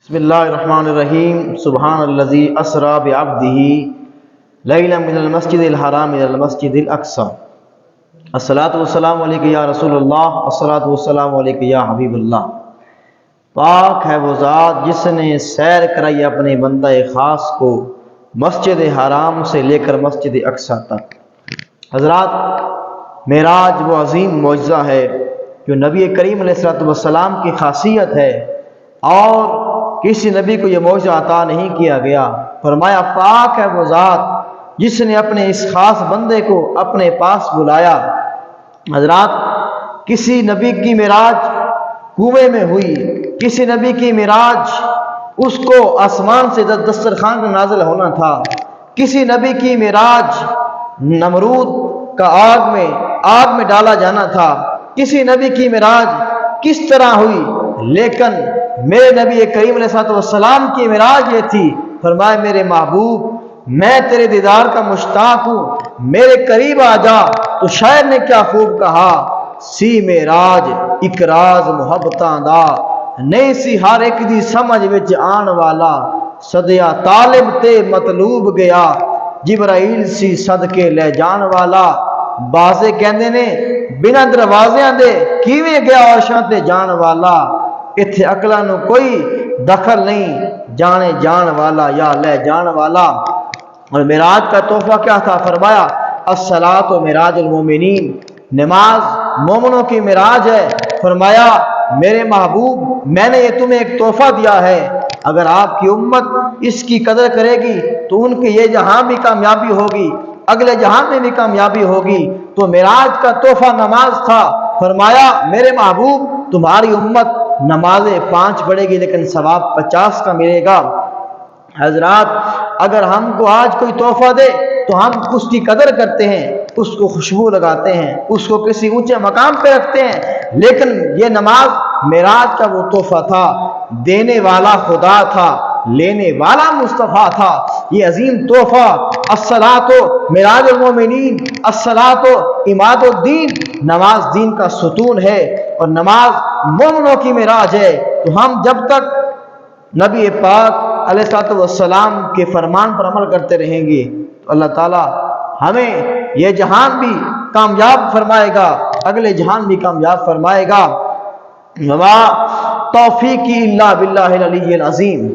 بسم اللہ الرحمن الرحیم سبحان الذی اسری بعبدہ لیلا من المسجد الحرام الى المسجد الاقصی الصلاۃ والسلام علیک یا رسول اللہ الصلاۃ والسلام علیک یا حبیب اللہ۔ پاک ہے وہ ذات جس نے سیر کرائی اپنے بندہ خاص کو مسجد حرام سے لے کر مسجد اقصی تک۔ حضرات، معراج وہ عظیم معجزہ ہے جو نبی کریم علیہ السلام کی خاصیت ہے اور کسی نبی کو یہ معجزہ عطا نہیں کیا گیا۔ فرمایا پاک ہے وہ ذات جس نے اپنے اس خاص بندے کو اپنے پاس بلایا۔ حضرات، کسی نبی کی معراج کنویں میں ہوئی، کسی نبی کی معراج اس کو آسمان سے دسترخوان پر نازل ہونا تھا، کسی نبی کی معراج نمرود کا آگ میں ڈالا جانا تھا، کسی نبی کی معراج کس طرح ہوئی، لیکن میرے نبی کریم علیہ السلام کی معراج یہ تھی۔ فرمایا میرے محبوب، میں تیرے دیدار کا مشتاق ہوں، میرے قریب آ جا۔ تو شاعر نے کیا خوب کہا، سی معراج اک راز محبتاں دا، نہیں سی ہر ایک دی سمجھ وچ آن والا، صدیا طالب تے مطلوب گیا، جبرائیل سی صدقے لے جان والا۔ بازے کہندے نے بنا دروازیاں دے کیویں گیا عرشاں تے جان والا، اتھے عقلاں نو کوئی دخل نہیں، جانے جان والا یا لے جان والا۔ اور معراج کا تحفہ کیا تھا؟ فرمایا الصلاۃ معراج المومنین، نماز مومنوں کی معراج ہے۔ فرمایا میرے محبوب، میں نے یہ تمہیں ایک تحفہ دیا ہے، اگر آپ کی امت اس کی قدر کرے گی تو ان کے یہ جہاں بھی کامیابی ہوگی، اگلے جہاں میں بھی کامیابی ہوگی۔ تو معراج کا تحفہ نماز تھا۔ فرمایا میرے محبوب، تمہاری امت نمازیں 5 پڑھے گی لیکن ثواب 50 کا ملے گا۔ حضرات، اگر ہم کو آج کوئی تحفہ دے تو ہم اس کی قدر کرتے ہیں، اس کو خوشبو لگاتے ہیں، اس کو کسی اونچے مقام پہ رکھتے ہیں، لیکن یہ نماز معراج کا وہ تحفہ تھا، دینے والا خدا تھا، لینے والا مصطفیٰ تھا۔ یہ عظیم تحفہ الصلاۃ معراج المومنین، الصلاۃ عماد الدین، نماز دین کا ستون ہے اور نماز مومنوں کی معراج ہے۔ تو ہم جب تک نبی پاک علیہ السلام کے فرمان پر عمل کرتے رہیں گے تو اللہ تعالی ہمیں یہ جہان بھی کامیاب فرمائے گا، اگلے جہان بھی کامیاب فرمائے گا۔ وما توفیقی الا باللہ العلی العظیم۔